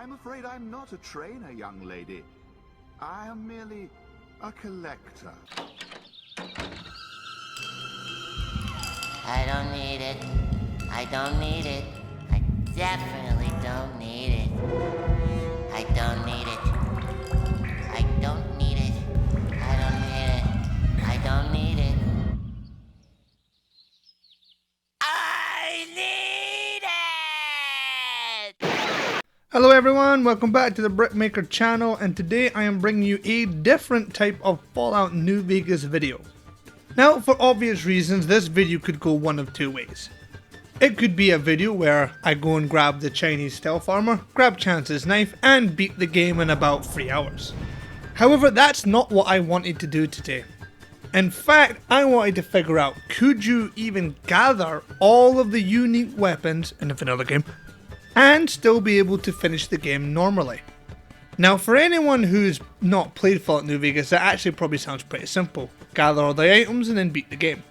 I'm afraid I'm not a trainer, young lady. I am merely a collector. I don't need it. I don't need it. I definitely don't need it. I don't need it. I don't need it. I don't need it. I don't need it. I need it! Hello everyone, welcome back to the Brickmaker channel, and today I am bringing you a different type of Fallout New Vegas video. Now, for obvious reasons, this video could go one of two ways. It could be a video where I go and grab the Chinese stealth armor, grab Chance's knife, and beat the game in about 3 hours. However, that's not what I wanted to do today. In fact, I wanted to figure out, could you even gather all of the unique weapons in a vanilla game and still be able to finish the game normally? Now, for anyone who's not played Fallout New Vegas, that actually probably sounds pretty simple. Gather all the items and then beat the game.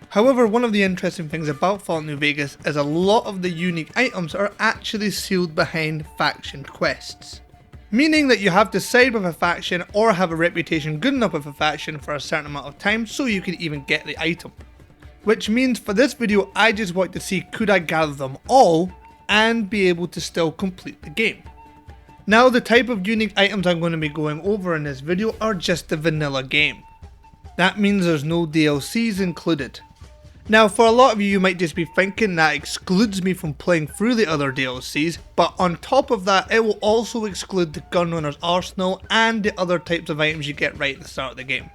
However, one of the interesting things about Fallout New Vegas is a lot of the unique items are actually sealed behind faction quests. Meaning that you have to side with a faction or have a reputation good enough with a faction for a certain amount of time so you can even get the item. Which means for this video I just want to see, could I gather them all and be able to still complete the game. Now, the type of unique items I'm going to be going over in this video are just the vanilla game. That means there's no DLCs included. Now, for a lot of you might just be thinking that excludes me from playing through the other DLCs, but on top of that it will also exclude the Gunrunner's Arsenal and the other types of items you get right at the start of the game.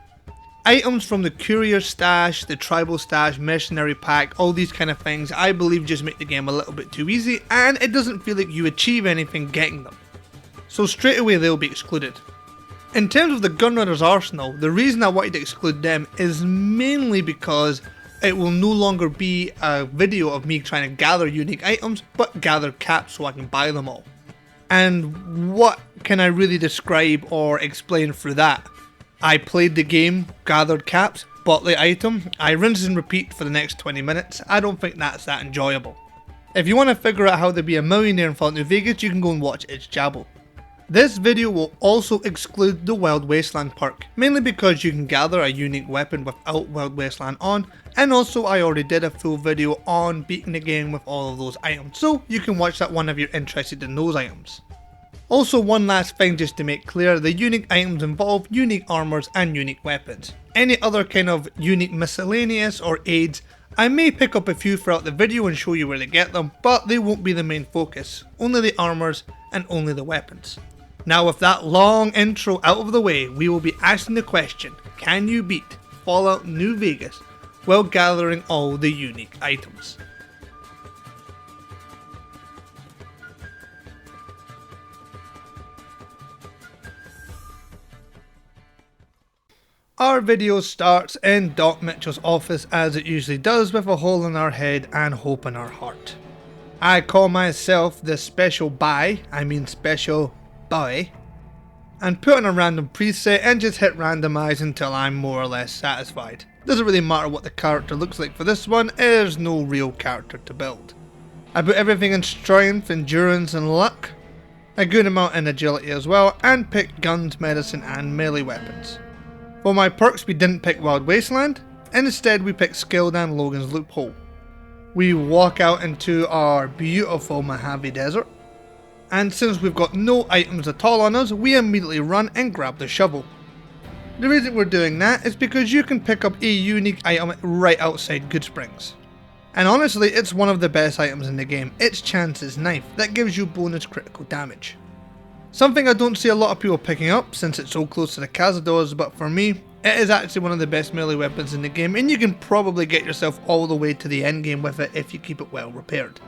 Items from the Courier Stash, the Tribal Stash, Mercenary Pack, all these kind of things I believe just make the game a little bit too easy, and it doesn't feel like you achieve anything getting them. So straight away they'll be excluded. In terms of the Gunrunner's Arsenal, the reason I wanted to exclude them is mainly because it will no longer be a video of me trying to gather unique items, but gather caps so I can buy them all. And what can I really describe or explain through that? I played the game, gathered caps, bought the item, I rinse and repeat for the next 20 minutes. I don't think that's that enjoyable. If you want to figure out how to be a millionaire in Fallout New Vegas, you can go and watch It's Jabble. This video will also exclude the Wild Wasteland perk, mainly because you can gather a unique weapon without Wild Wasteland on, and also I already did a full video on beating the game with all of those items, so you can watch that one if you're interested in those items. Also, one last thing just to make clear, the unique items involve unique armors and unique weapons. Any other kind of unique miscellaneous or aids, I may pick up a few throughout the video and show you where to get them, but they won't be the main focus, only the armors and only the weapons. Now, with that long intro out of the way, we will be asking the question, can you beat Fallout New Vegas while gathering all the unique items? Our video starts in Doc Mitchell's office as it usually does, with a hole in our head and hope in our heart. I call myself the special boy, and put in a random preset and just hit randomize until I'm more or less satisfied. Doesn't really matter what the character looks like for this one, there's no real character to build. I put everything in strength, endurance and luck, a good amount in agility as well, and picked guns, medicine and melee weapons. For my perks we didn't pick Wild Wasteland, and instead we picked Skilled and Logan's Loophole. We walk out into our beautiful Mojave Desert, and since we've got no items at all on us, we immediately run and grab the shovel. The reason we're doing that is because you can pick up a unique item right outside Goodsprings. And honestly, it's one of the best items in the game. It's Chance's knife that gives you bonus critical damage. Something I don't see a lot of people picking up since it's so close to the Cazadors, but for me, it is actually one of the best melee weapons in the game, and you can probably get yourself all the way to the endgame with it if you keep it well repaired.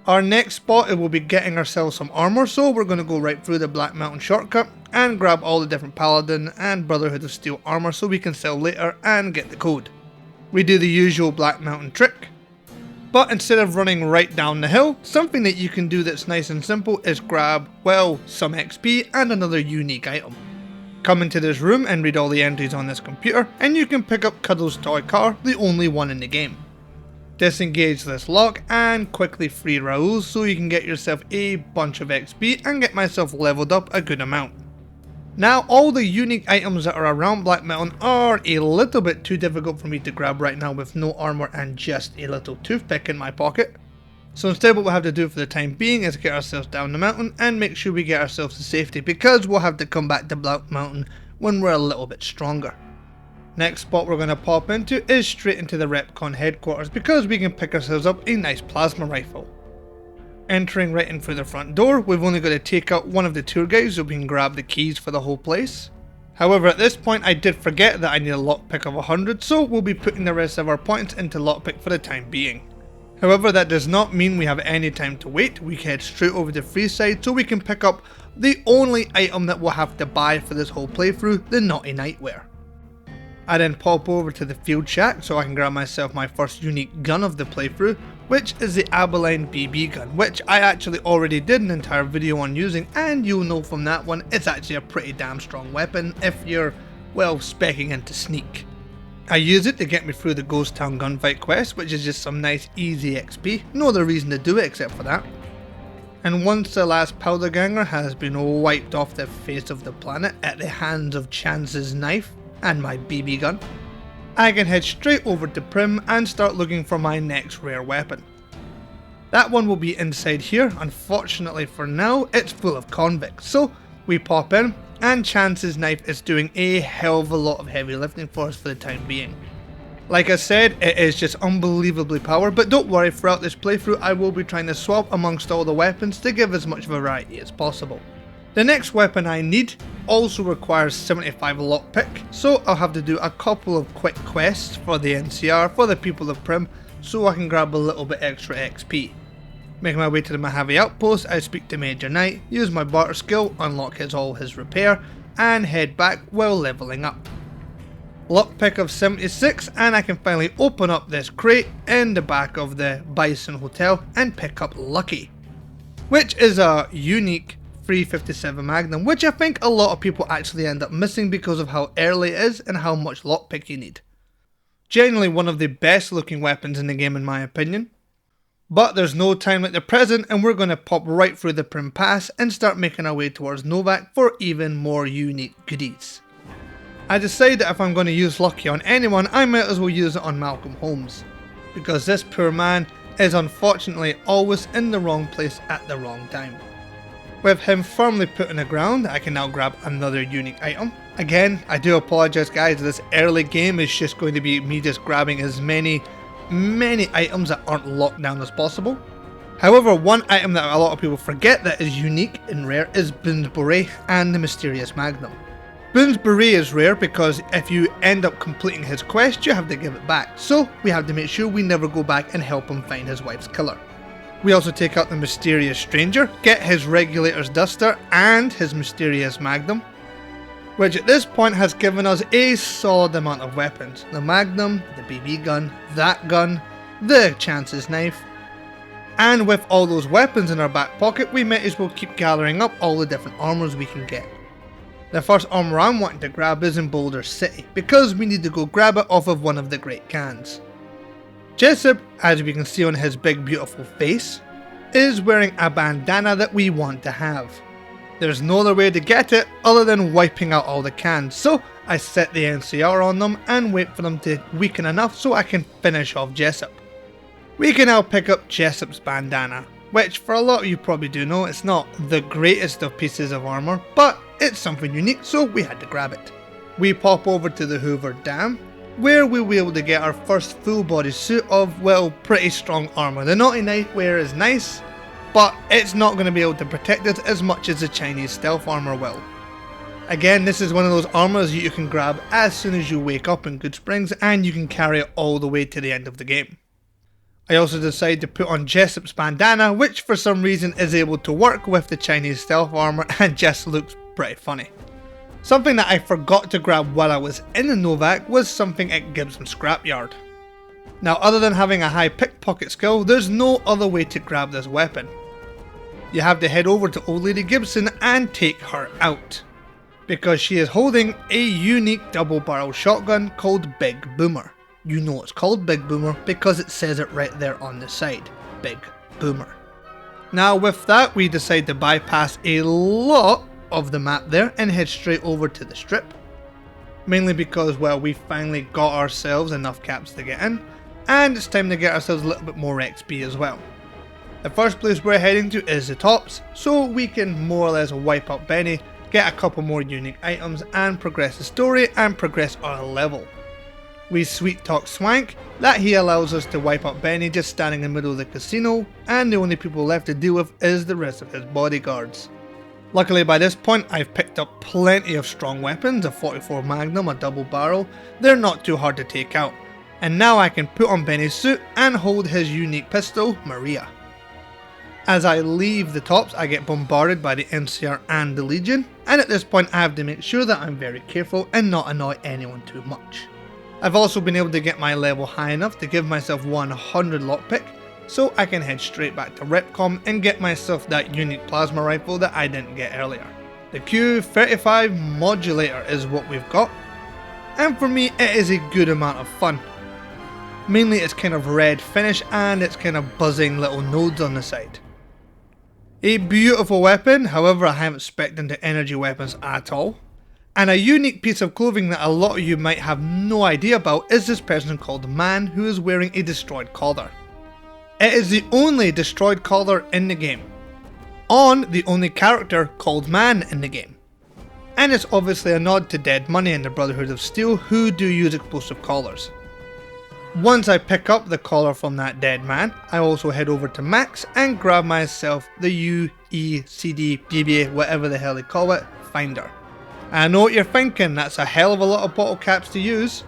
Our next spot, it will be getting ourselves some armor, so we're going to go right through the Black Mountain shortcut and grab all the different Paladin and Brotherhood of Steel armor so we can sell later and get the code. We do the usual Black Mountain trick, but instead of running right down the hill, something that you can do that's nice and simple is grab, well, some XP and another unique item. Come into this room and read all the entries on this computer, and you can pick up Cuddle's toy car, the only one in the game. Disengage this lock and quickly free Raoul so you can get yourself a bunch of XP and get myself leveled up a good amount. Now all the unique items that are around Black Mountain are a little bit too difficult for me to grab right now with no armor and just a little toothpick in my pocket. So instead what we'll have to do for the time being is get ourselves down the mountain and make sure we get ourselves to safety, because we'll have to come back to Black Mountain when we're a little bit stronger. Next spot we're going to pop into is straight into the Recon headquarters, because we can pick ourselves up a nice plasma rifle. Entering right in through the front door, we've only got to take out one of the tour guides so we can grab the keys for the whole place. However, at this point I did forget that I need a lockpick of 100, so we'll be putting the rest of our points into lockpick for the time being. However, that does not mean we have any time to wait. We can head straight over to Freeside so we can pick up the only item that we'll have to buy for this whole playthrough, the Naughty Nightwear. I then pop over to the field shack so I can grab myself my first unique gun of the playthrough, which is the Abilene BB gun, which I actually already did an entire video on using, and you'll know from that one it's actually a pretty damn strong weapon if you're, well, speccing into sneak. I use it to get me through the Ghost Town gunfight quest, which is just some nice easy XP, no other reason to do it except for that. And once the last powder ganger has been wiped off the face of the planet at the hands of Chance's knife and my BB gun, I can head straight over to Prim and start looking for my next rare weapon. That one will be inside here. Unfortunately for now, it's full of convicts, so we pop in and Chance's knife is doing a hell of a lot of heavy lifting for us for the time being. Like I said, it is just unbelievably powered, but don't worry, throughout this playthrough I will be trying to swap amongst all the weapons to give as much variety as possible. The next weapon I need also requires 75 lockpick, so I'll have to do a couple of quick quests for the NCR, for the people of Prim, so I can grab a little bit extra XP. Making my way to the Mojave outpost, I speak to Major Knight, use my barter skill, unlock all his repair, and head back while leveling up. Lockpick of 76, and I can finally open up this crate in the back of the Bison Hotel and pick up Lucky, which is a unique 357 Magnum, which I think a lot of people actually end up missing because of how early it is and how much lockpick you need. Generally one of the best looking weapons in the game in my opinion. But there's no time like the present, and we're going to pop right through the Prim Pass and start making our way towards Novak for even more unique goodies. I decide that if I'm going to use Lucky on anyone, I might as well use it on Malcolm Holmes, because this poor man is unfortunately always in the wrong place at the wrong time. With him firmly put on the ground, I can now grab another unique item. Again, I do apologise guys, this early game is just going to be me just grabbing as many items that aren't locked down as possible. However, one item that a lot of people forget that is unique and rare is Boone's Beret and the Mysterious Magnum. Boone's Beret is rare because if you end up completing his quest, you have to give it back, so we have to make sure we never go back and help him find his wife's killer. We also take out the Mysterious Stranger, get his Regulator's Duster and his Mysterious Magnum, which at this point has given us a solid amount of weapons. The Magnum, the BB gun, that gun, the Chance's knife, and with all those weapons in our back pocket, we might as well keep gathering up all the different armors we can get. The first armor I'm wanting to grab is in Boulder City, because we need to go grab it off of one of the Great Khans. Jessup, as we can see on his big beautiful face, is wearing a bandana that we want to have. There's no other way to get it other than wiping out all the cans, so I set the NCR on them and wait for them to weaken enough so I can finish off Jessup. We can now pick up Jessup's bandana, which for a lot of you probably do know it's not the greatest of pieces of armor, but it's something unique, so we had to grab it. We pop over to the Hoover Dam, where we'll be able to get our first full body suit of, well, pretty strong armor. The Naughty Nightwear is nice, but it's not going to be able to protect us as much as the Chinese stealth armor will. Again, this is one of those armors you can grab as soon as you wake up in Good Springs, and you can carry it all the way to the end of the game. I also decided to put on Jessup's bandana, which for some reason is able to work with the Chinese stealth armor and just looks pretty funny. Something that I forgot to grab while I was in the Novak was something at Gibson Scrapyard. Now, other than having a high pickpocket skill, there's no other way to grab this weapon. You have to head over to Old Lady Gibson and take her out, because she is holding a unique double barrel shotgun called Big Boomer. You know it's called Big Boomer because it says it right there on the side. Big Boomer. Now with that, we decide to bypass a lot of the map there and head straight over to the strip. Mainly because, well, we finally got ourselves enough caps to get in, and it's time to get ourselves a little bit more XP as well. The first place we're heading to is the tops, so we can more or less wipe up Benny, get a couple more unique items, and progress the story and progress our level. We sweet talk Swank that he allows us to wipe up Benny just standing in the middle of the casino, and the only people left to deal with is the rest of his bodyguards. Luckily by this point I've picked up plenty of strong weapons, a 44 Magnum, a double barrel. They're not too hard to take out. And now I can put on Benny's suit and hold his unique pistol, Maria. As I leave the tops I get bombarded by the NCR and the Legion, and at this point I have to make sure that I'm very careful and not annoy anyone too much. I've also been able to get my level high enough to give myself 100 lockpick, so I can head straight back to Recon and get myself that unique plasma rifle that I didn't get earlier. The Q35 modulator is what we've got, and for me it is a good amount of fun. Mainly it's kind of red finish and it's kind of buzzing little nodes on the side. A beautiful weapon, however I haven't spec'd into energy weapons at all. And a unique piece of clothing that a lot of you might have no idea about is this person called Man who is wearing a destroyed collar. It is the only destroyed collar in the game, on the only character called Man in the game. And it's obviously a nod to Dead Money and the Brotherhood of Steel who do use explosive collars. Once I pick up the collar from that dead man, I also head over to Max and grab myself the UECD, whatever the hell they call it, finder. I know what you're thinking, that's a hell of a lot of bottle caps to use,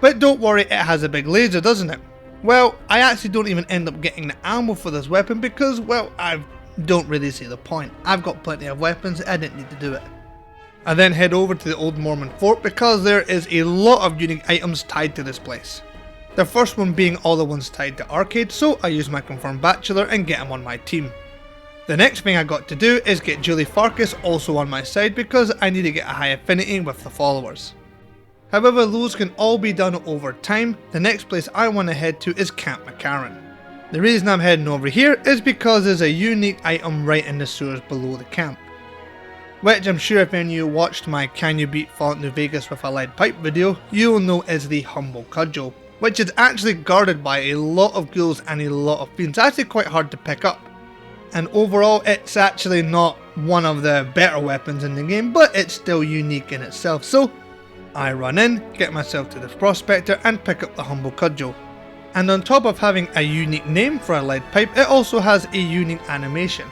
but don't worry, it has a big laser, doesn't it? Well, I actually don't even end up getting the ammo for this weapon because, well, I don't really see the point. I've got plenty of weapons, I didn't need to do it. I then head over to the Old Mormon Fort because there is a lot of unique items tied to this place. The first one being all the ones tied to Arcade, so I use my Confirmed Bachelor and get him on my team. The next thing I got to do is get Julie Farkas also on my side because I need to get a high affinity with the followers. However, those can all be done over time. The next place I want to head to is Camp McCarron. The reason I'm heading over here is because there's a unique item right in the sewers below the camp. Which I'm sure if any of you watched my Can You Beat Falloutnewvegas with a lead pipe video, you will know is the Humble Cudgel, which is actually guarded by a lot of ghouls and a lot of fiends. It's actually quite hard to pick up. And overall it's actually not one of the better weapons in the game, but it's still unique in itself. So I run in, get myself to the Prospector and pick up the Humble Cudgel. And on top of having a unique name for a lead pipe, it also has a unique animation.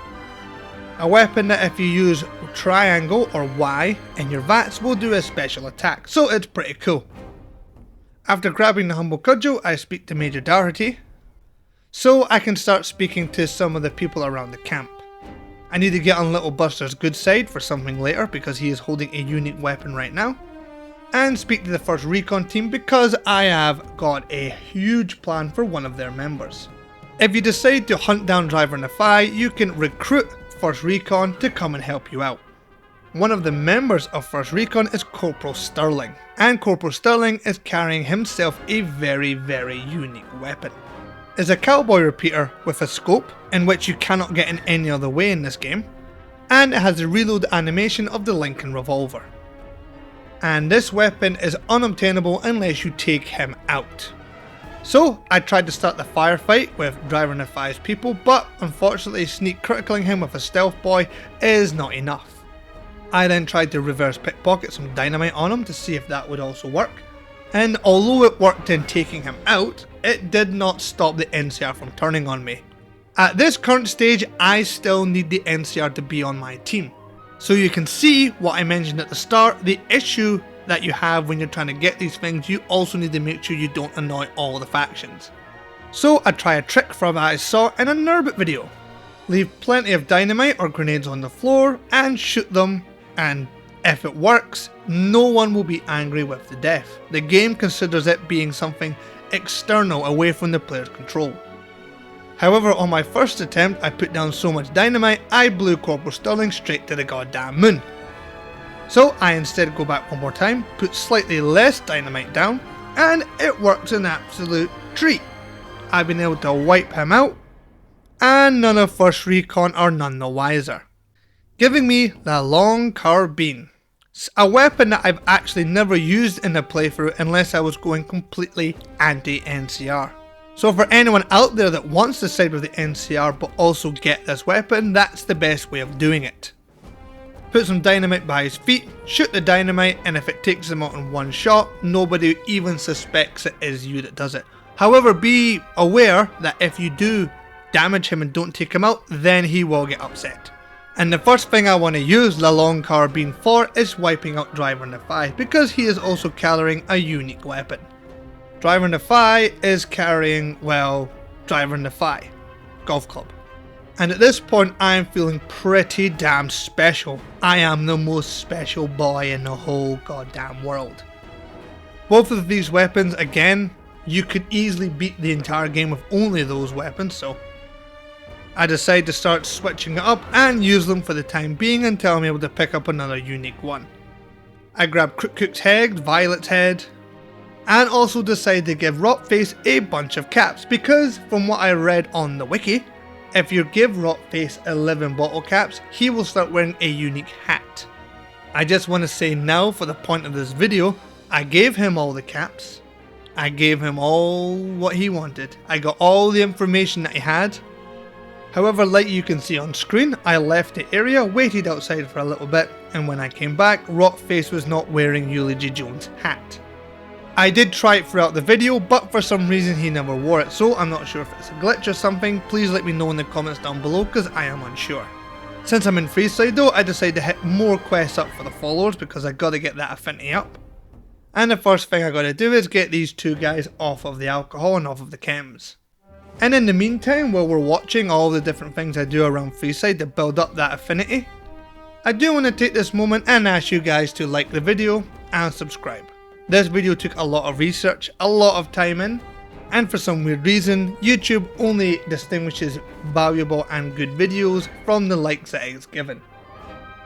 A weapon that if you use triangle or Y in your VATS will do a special attack, so it's pretty cool. After grabbing the Humble Cudgel, I speak to Major Doherty, so I can start speaking to some of the people around the camp. I need to get on Little Buster's good side for something later because he is holding a unique weapon right now, and speak to the first Recon team because I have got a huge plan for one of their members. If you decide to hunt down Driver Nefai, you can recruit First Recon to come and help you out. One of the members of First Recon is Corporal Sterling, and Corporal Sterling is carrying himself a very unique weapon. It's a cowboy repeater with a scope, in which you cannot get in any other way in this game, and it has the reload animation of the Lincoln revolver. And this weapon is unobtainable unless you take him out. So I tried to start the firefight with Driver Nefai's people, but unfortunately sneak criticalling him with a stealth boy is not enough. I then tried to reverse pickpocket some dynamite on him to see if that would also work, and although it worked in taking him out, it did not stop the NCR from turning on me. At this current stage, I still need the NCR to be on my team. So you can see what I mentioned at the start, the issue that you have when you're trying to get these things, you also need to make sure you don't annoy all the factions. So I try a trick from what I saw in a Nurbit video. Leave plenty of dynamite or grenades on the floor and shoot them, and if it works, no one will be angry with the death. The game considers it being something external away from the player's control. However, on my first attempt I put down so much dynamite I blew Corporal Sterling straight to the goddamn moon. So I instead go back one more time, put slightly less dynamite down, and it works an absolute treat. I've been able to wipe him out, and none of First Recon are none the wiser, giving me the long carbine. A weapon that I've actually never used in a playthrough unless I was going completely anti-NCR. So for anyone out there that wants to side with the NCR but also get this weapon, that's the best way of doing it. Put some dynamite by his feet, shoot the dynamite, and if it takes him out in one shot, nobody even suspects it is you that does it. However, be aware that if you do damage him and don't take him out, then he will get upset. And the first thing I want to use the long carbine for is wiping out Driver Defy, because he is also carrying a unique weapon. Driver Defy is carrying, well, Driver Defy golf club. And at this point I am feeling pretty damn special. I am the most special boy in the whole goddamn world. Both of these weapons, again, you could easily beat the entire game with only those weapons, so I decided to start switching it up and use them for the time being until I'm able to pick up another unique one. I grabbed Crook's head, Violet's head, and also decided to give Rotface a bunch of caps because from what I read on the wiki, if you give Rotface 11 bottle caps, he will start wearing a unique hat. I just want to say now for the point of this video, I gave him all the caps, I gave him all what he wanted, I got all the information that he had. However, like you can see on screen, I left the area, waited outside for a little bit, and when I came back, Rotface was not wearing Eulogy Jones' hat. I did try it throughout the video, but for some reason he never wore it, so I'm not sure if it's a glitch or something. Please let me know in the comments down below, because I am unsure. Since I'm in Freeside though, I decided to hit more quests up for the followers, because I gotta get that affinity up. And the first thing I gotta do is get these two guys off of the alcohol and off of the chems. And in the meantime, while we're watching all the different things I do around Freeside to build up that affinity, I do want to take this moment and ask you guys to like the video and subscribe. This video took a lot of research, a lot of time in, and for some weird reason, YouTube only distinguishes valuable and good videos from the likes that it's given.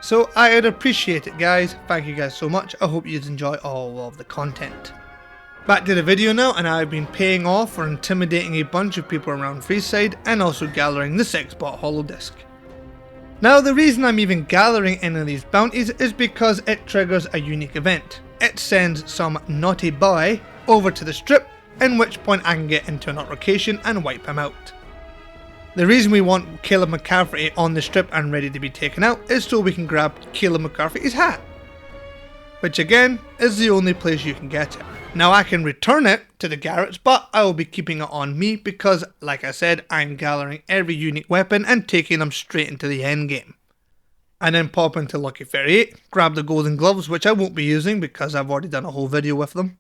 So I'd appreciate it guys, thank you guys so much, I hope you enjoy all of the content. Back to the video now, and I've been paying off for intimidating a bunch of people around Freeside and also gathering the 6-bot holo disc. Now the reason I'm even gathering any of these bounties is because it triggers a unique event. It sends some naughty boy over to the strip, in which point I can get into an altercation and wipe him out. The reason we want Caleb McCarthy on the strip and ready to be taken out is so we can grab Caleb McCarthy's hat, which again is the only place you can get it. Now I can return it to the garage, but I will be keeping it on me because, like I said, I'm gathering every unique weapon and taking them straight into the endgame. And then pop into Lucky 38, grab the golden gloves, which I won't be using because I've already done a whole video with them.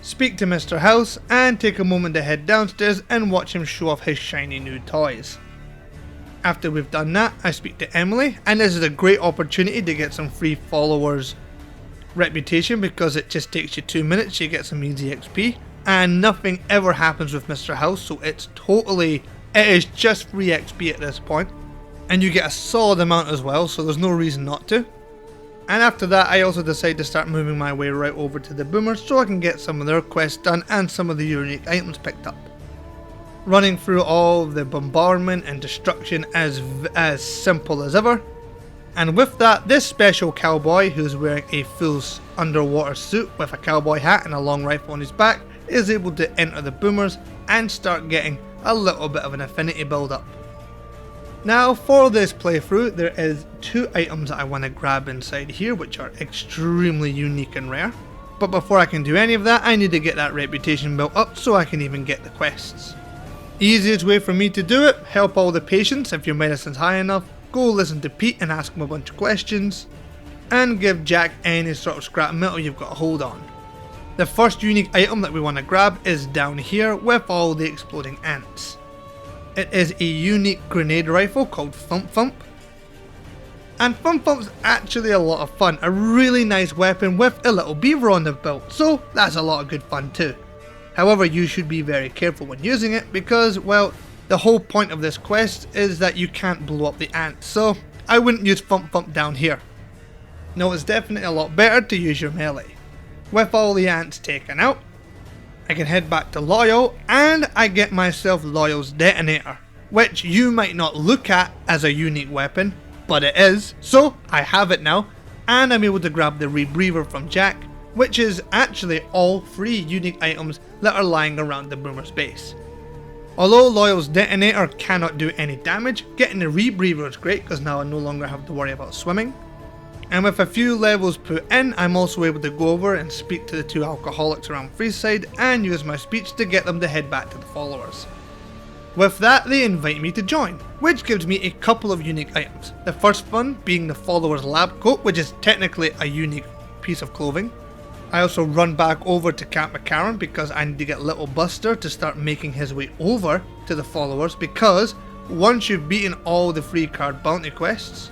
Speak to Mr. House and take a moment to head downstairs and watch him show off his shiny new toys. After we've done that, I speak to Emily, and this is a great opportunity to get some free followers reputation because it just takes you 2 minutes, you get some easy XP, and nothing ever happens with Mr. House, so it is just free XP at this point, and you get a solid amount as well, so there's no reason not to. And after that I also decided to start moving my way right over to the boomers so I can get some of their quests done and some of the unique items picked up. Running through all of the bombardment and destruction as simple as ever. And with that, this special cowboy, who's wearing a full underwater suit with a cowboy hat and a long rifle on his back, is able to enter the boomers and start getting a little bit of an affinity build up. Now for this playthrough, there is 2 items that I want to grab inside here which are extremely unique and rare. But before I can do any of that, I need to get that reputation built up so I can even get the quests. Easiest way for me to do it, help all the patients if your medicine's high enough. Go listen to Pete and ask him a bunch of questions, and give Jack any sort of scrap metal you've got a hold on. The first unique item that we want to grab is down here with all the exploding ants. It is a unique grenade rifle called Thump Thump. And Thump Thump's actually a lot of fun, a really nice weapon with a little beaver on the built, so that's a lot of good fun too. However, you should be very careful when using it because, well, the whole point of this quest is that you can't blow up the ants, so I wouldn't use Thump Thump down here. No, it's definitely a lot better to use your melee. With all the ants taken out, I can head back to Loyal and I get myself Loyal's detonator, which you might not look at as a unique weapon, but it is, so I have it now, and I'm able to grab the rebreather from Jack, which is actually all 3 unique items that are lying around the boomer's base. Although Loyal's detonator cannot do any damage, getting the rebreather is great because now I no longer have to worry about swimming. And with a few levels put in, I'm also able to go over and speak to the 2 alcoholics around Freeside and use my speech to get them to head back to the followers. With that, they invite me to join, which gives me a couple of unique items. The first one being the followers lab coat, which is technically a unique piece of clothing. I also run back over to Camp McCarron because I need to get Little Buster to start making his way over to the followers, because once you've beaten all the free card bounty quests,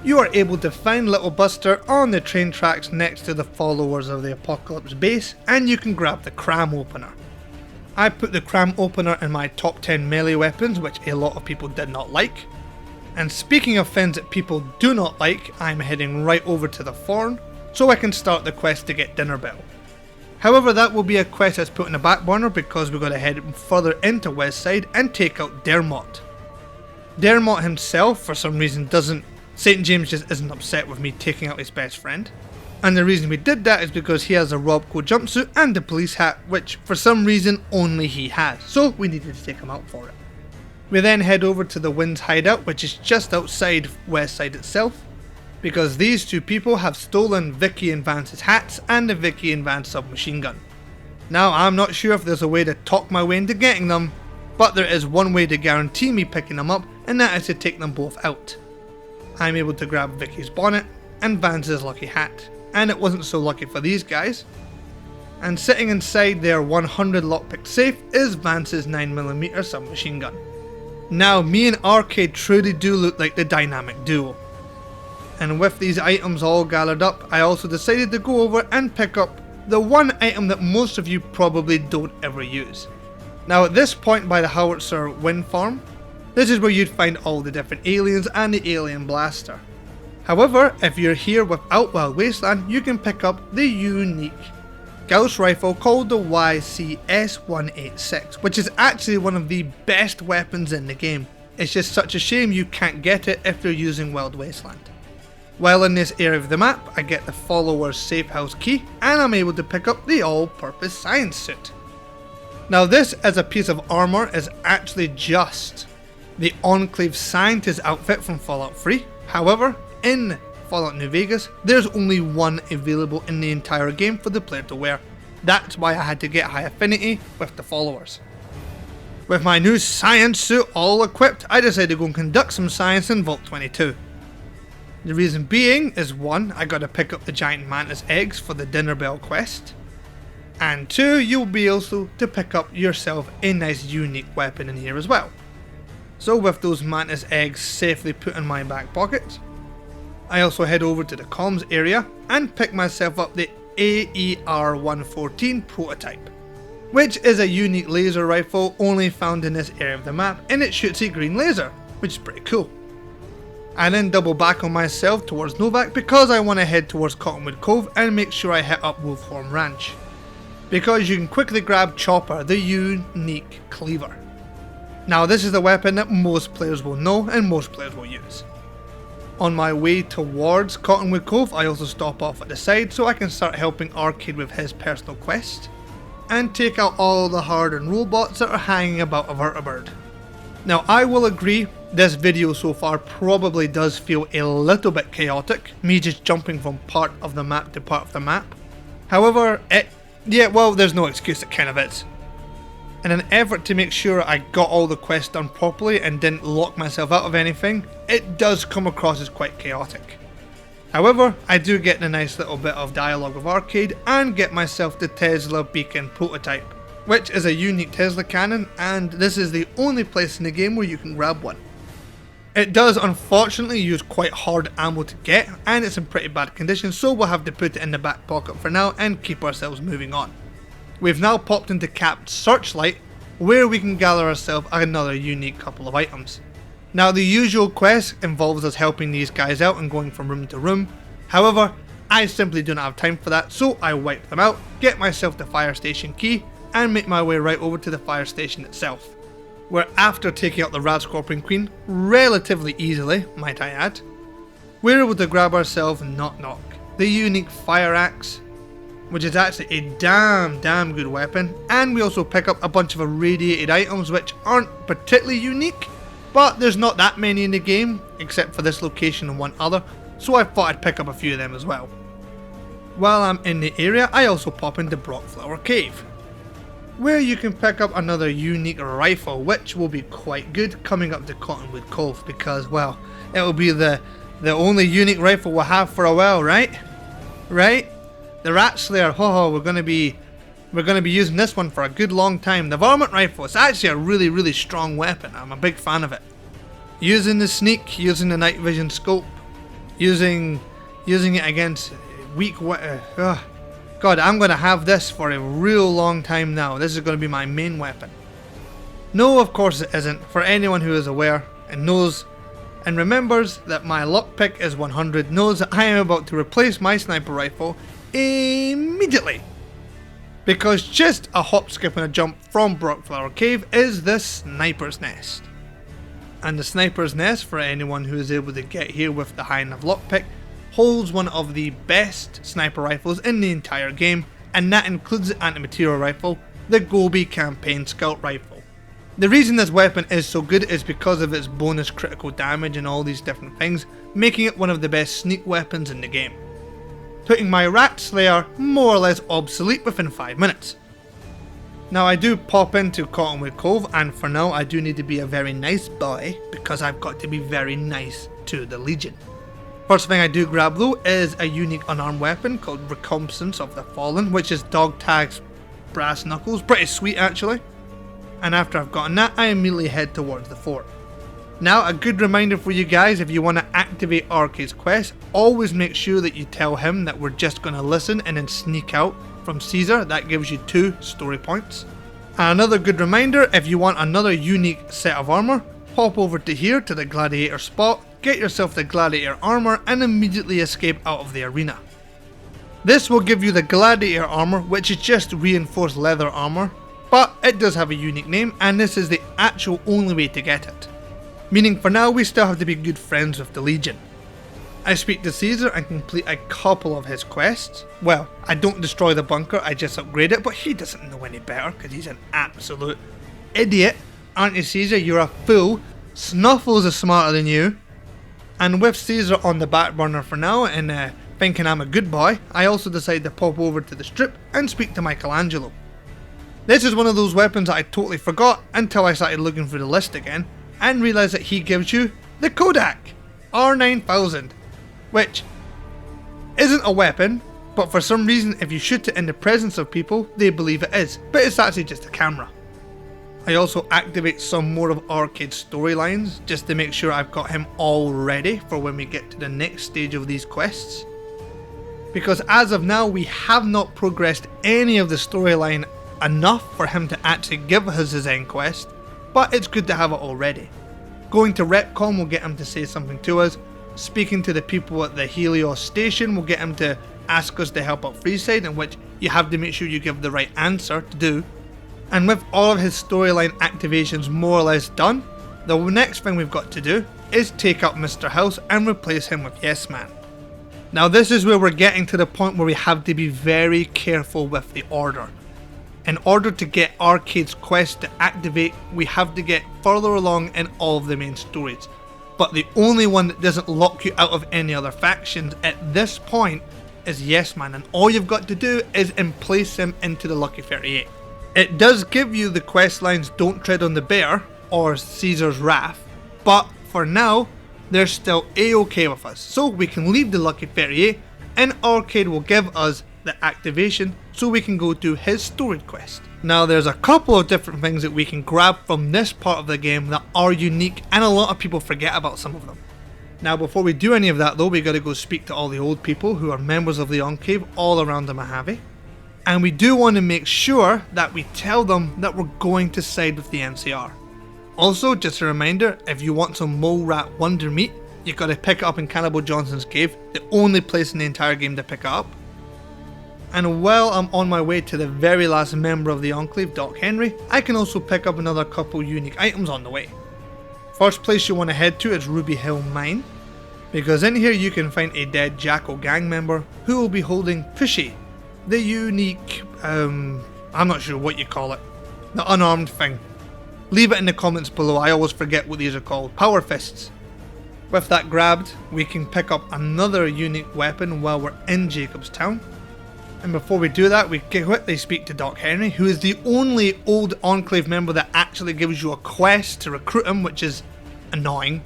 you are able to find Little Buster on the train tracks next to the followers of the Apocalypse base, and you can grab the cram opener. I put the cram opener in my top 10 melee weapons, which a lot of people did not like. And speaking of things that people do not like, I'm heading right over to the Thorn, so I can start the quest to get Dinner Bell. However, that will be a quest that's put in the back burner because we're going to head further into Westside and take out Dermot. Dermot himself, for some reason, St. James just isn't upset with me taking out his best friend. And the reason we did that is because he has a Robco jumpsuit and a police hat, which for some reason only he has, so we needed to take him out for it. We then head over to the Wind's hideout, which is just outside Westside itself, because these 2 people have stolen Vicky and Vance's hats and the Vicky and Vance submachine gun. Now, I'm not sure if there's a way to talk my way into getting them, but there is one way to guarantee me picking them up, and that is to take them both out. I'm able to grab Vicky's bonnet and Vance's lucky hat, and it wasn't so lucky for these guys. And sitting inside their 100 lockpick safe is Vance's 9mm submachine gun. Now, me and Arcade truly do look like the dynamic duo. And with these items all gathered up, I also decided to go over and pick up the one item that most of you probably don't ever use. Now, at this point by the Howitzer Wind Farm, this is where you'd find all the different aliens and the alien blaster. However, if you're here without Wild Wasteland, you can pick up the unique Gauss rifle called the YCS-186, which is actually one of the best weapons in the game. It's just such a shame you can't get it if you're using Wild Wasteland. While in this area of the map, I get the follower's safe house key, and I'm able to pick up the all-purpose science suit. Now, this as a piece of armor is actually just the Enclave scientist outfit from Fallout 3. However, in Falloutnewvegas, there's only one available in the entire game for the player to wear. That's why I had to get high affinity with the followers. With my new science suit all equipped, I decided to go and conduct some science in Vault 22. The reason being is 1, I gotta pick up the giant mantis eggs for the Dinner Bell quest, and 2, you'll be able to pick up yourself a nice unique weapon in here as well. So with those mantis eggs safely put in my back pocket, I also head over to the comms area and pick myself up the AER-114 prototype, which is a unique laser rifle only found in this area of the map, and it shoots a green laser, which is pretty cool. I then double back on myself towards Novak because I want to head towards Cottonwood Cove and make sure I hit up Wolfhorn Ranch, because you can quickly grab Chopper, the unique cleaver. Now, this is the weapon that most players will know and most players will use. On my way towards Cottonwood Cove, I also stop off at the side so I can start helping Arcade with his personal quest and take out all the hardened robots that are hanging about a vertibird. Now, I will agree, this video so far probably does feel a little bit chaotic, me just jumping from part of the map to part of the map. However, there's no excuse, it kind of is. In an effort to make sure I got all the quests done properly and didn't lock myself out of anything, it does come across as quite chaotic. However, I do get a nice little bit of dialogue with Arcade and get myself the Tesla Beacon prototype, which is a unique Tesla cannon, and this is the only place in the game where you can grab one. It does unfortunately use quite hard ammo to get, and it's in pretty bad condition, so we'll have to put it in the back pocket for now and keep ourselves moving on. We've now popped into Cap Searchlight, where we can gather ourselves another unique couple of items. Now, the usual quest involves us helping these guys out and going from room to room. However, I simply do not have time for that, so I wipe them out, get myself the fire station key, and make my way right over to the fire station itself, where after taking out the Rad Scorpion Queen relatively easily, might I add, we're able to grab ourselves Knock Knock, the unique fire axe, which is actually a damn good weapon, and we also pick up a bunch of irradiated items which aren't particularly unique, but there's not that many in the game, except for this location and one other, so I thought I'd pick up a few of them as well. While I'm in the area, I also pop into Brockflower Cave, where you can pick up another unique rifle, which will be quite good coming up to Cottonwood Cove, because, well, it will be the only unique rifle we'll have for a while, right? Right? The Rat Slayer, we're gonna be using this one for a good long time. The Varmint Rifle, it's actually a really strong weapon. I'm a big fan of it. Using the sneak, using the night vision scope, using it against weak God, I'm gonna have this for a real long time now. This is gonna be my main weapon. No, of course it isn't. For anyone who is aware and knows and remembers that my lockpick is 100, knows that I am about to replace my sniper rifle immediately, because just a hop, skip and a jump from Brockflower Cave is the Sniper's Nest. And the Sniper's Nest, for anyone who is able to get here with the high enough lockpick, holds one of the best sniper rifles in the entire game, and that includes the anti-material rifle, the Gobi Campaign Scout Rifle. The reason this weapon is so good is because of its bonus critical damage and all these different things, making it one of the best sneak weapons in the game, putting my Rat Slayer more or less obsolete within 5 minutes. Now I do pop into Cottonwood Cove, and for now I do need to be a very nice boy, because I've got to be very nice to the Legion. First thing I do grab though is a unique unarmed weapon called Recompense of the Fallen, which is Dog Tag's brass knuckles, pretty sweet actually. And after I've gotten that, I immediately head towards the fort. Now, a good reminder for you guys, if you want to activate Arcade's quest, always make sure that you tell him that we're just going to listen and then sneak out from Caesar. That gives you 2 story points. And another good reminder, if you want another unique set of armor, pop over to here to the Gladiator spot, get yourself the Gladiator armor and immediately escape out of the arena. This will give you the Gladiator armor, which is just reinforced leather armor, but it does have a unique name, and this is the actual only way to get it. Meaning for now we still have to be good friends with the Legion. I speak to Caesar and complete a couple of his quests. Well, I don't destroy the bunker, I just upgrade it, but he doesn't know any better because he's an absolute idiot. Aren't you, Caesar? You're a fool. Snuffles is smarter than you. And with Caesar on the back burner for now and thinking I'm a good boy, I also decide to pop over to the strip and speak to Michelangelo. This is one of those weapons that I totally forgot until I started looking through the list again and realised that he gives you the Kodak R9000, which isn't a weapon, but for some reason if you shoot it in the presence of people they believe it is, but it's actually just a camera. I also activate some more of Arcade's storylines just to make sure I've got him all ready for when we get to the next stage of these quests, because as of now we have not progressed any of the storyline enough for him to actually give us his end quest, but it's good to have it already. Going to Recon will get him to say something to us, speaking to the people at the Helios station will get him to ask us to help out Freeside, in which you have to make sure you give the right answer to do. And with all of his storyline activations more or less done, the next thing we've got to do is take up Mr. House and replace him with Yes Man. Now this is where we're getting to the point where we have to be very careful with the order. In order to get Arcade's quest to activate, we have to get further along in all of the main stories. But the only one that doesn't lock you out of any other factions at this point is Yes Man, and all you've got to do is place him into the Lucky 38. It does give you the quest lines Don't Tread on the Bear or Caesar's Wrath, but for now they're still a-okay with us, so we can leave the Lucky 38 and Arcade will give us the activation so we can go do his story quest. Now there's a couple of different things that we can grab from this part of the game that are unique, and a lot of people forget about some of them. Now before we do any of that though, we gotta go speak to all the old people who are members of the Enclave all around the Mojave. And we do want to make sure that we tell them that we're going to side with the NCR. Also, just a reminder, if you want some mole rat wonder meat, you gotta pick it up in Cannibal Johnson's cave, the only place in the entire game to pick it up. And while I'm on my way to the very last member of the Enclave, Doc Henry, I can also pick up another couple unique items on the way. First place you want to head to is Ruby Hill Mine, because in here you can find a dead Jackal gang member who will be holding Fishy, the unique, I'm not sure what you call it, the unarmed thing. Leave it in the comments below, I always forget what these are called, power fists. With that grabbed, we can pick up another unique weapon while we're in Jacobstown. And before we do that, we quickly speak to Doc Henry, who is the only old Enclave member that actually gives you a quest to recruit him, which is annoying.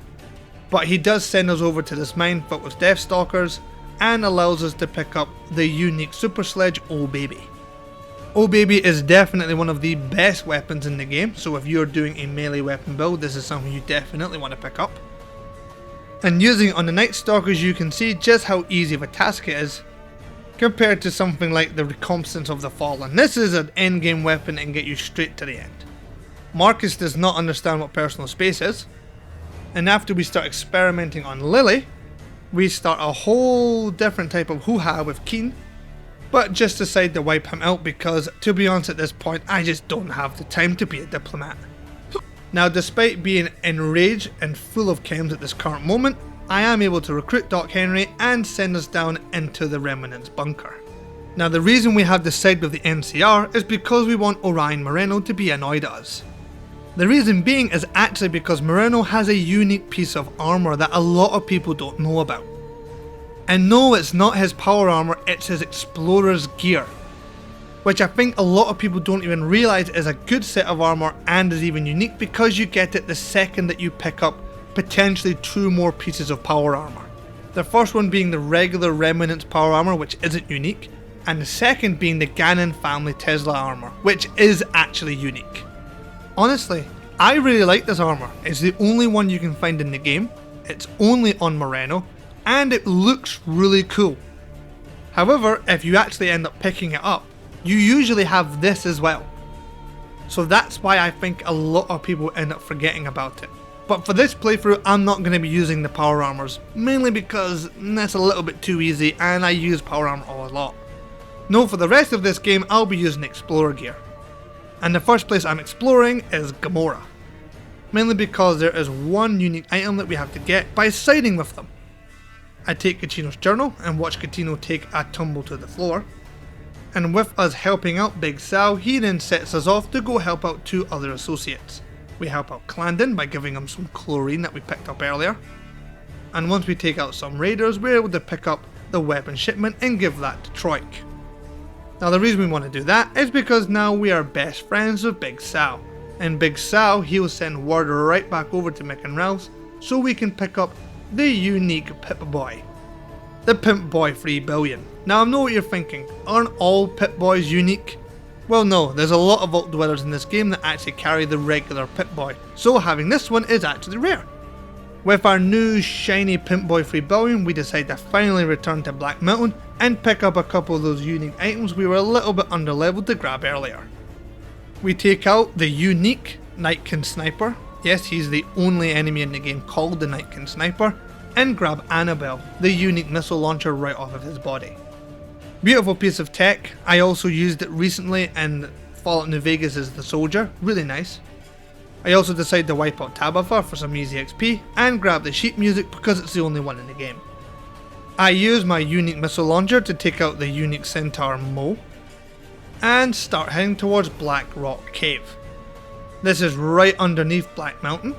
But he does send us over to this mine filled with Deathstalkers and allows us to pick up the unique super sledge, Oh Baby. Oh Baby is definitely one of the best weapons in the game, so if you're doing a melee weapon build, this is something you definitely want to pick up. And using it on the Night Stalkers, you can see just how easy of a task it is compared to something like the Recompense of the Fallen. This is an endgame weapon and get you straight to the end. Marcus does not understand what personal space is, and after we start experimenting on Lily, we start a whole different type of hoo-ha with Keen, but just decide to wipe him out because, to be honest at this point, I just don't have the time to be a diplomat. Now, despite being enraged and full of chems at this current moment, I am able to recruit Doc Henry and send us down into the Remnant's bunker. Now, the reason we have to side with the NCR is because we want Orion Moreno to be annoyed at us. The reason being is actually because Moreno has a unique piece of armor that a lot of people don't know about. And no, it's not his power armor, it's his explorer's gear, which I think a lot of people don't even realise is a good set of armor and is even unique because you get it the second that you pick up potentially 2 more pieces of power armor. The first one being the regular Remnant's power armor, which isn't unique, and the second being the Gannon family Tesla armor, which is actually unique. Honestly, I really like this armor. It's the only one you can find in the game, it's only on Moreno, and it looks really cool. However, if you actually end up picking it up, you usually have this as well. So that's why I think a lot of people end up forgetting about it. But for this playthrough, I'm not going to be using the power armors, mainly because that's a little bit too easy and I use power armor a lot. No, for the rest of this game, I'll be using explorer gear. And the first place I'm exploring is Gamora. Mainly because there is one unique item that we have to get by siding with them. I take Catino's journal and watch Catino take a tumble to the floor. And with us helping out Big Sal, he then sets us off to go help out 2 other associates. We help out Clandon by giving him some chlorine that we picked up earlier. And once we take out some raiders, we're able to pick up the weapon shipment and give that to Troik. Now the reason we want to do that is because now we are best friends with Big Sal. And Big Sal, he'll send word right back over to Mick and Ralph's so we can pick up the unique Pip-Boy. The Pimp-Boy 3 billion. Now I know what you're thinking, aren't all Pip-Boys unique? Well no, there's a lot of Vault Dwellers in this game that actually carry the regular Pip-Boy, so having this one is actually rare. With our new shiny Pimp-Boy 3 billion, we decide to finally return to Black Mountain and pick up a couple of those unique items we were a little bit under leveled to grab earlier. We take out the unique Nightkin Sniper, yes he's the only enemy in the game called the Nightkin Sniper, and grab Annabelle, the unique missile launcher right off of his body. Beautiful piece of tech, I also used it recently in Falloutnewvegas as the soldier, really nice. I also decided to wipe out Tabitha for some easy XP and grab the sheep music because it's the only one in the game. I use my unique missile launcher to take out the unique centaur Mo and start heading towards Black Rock Cave. This is right underneath Black Mountain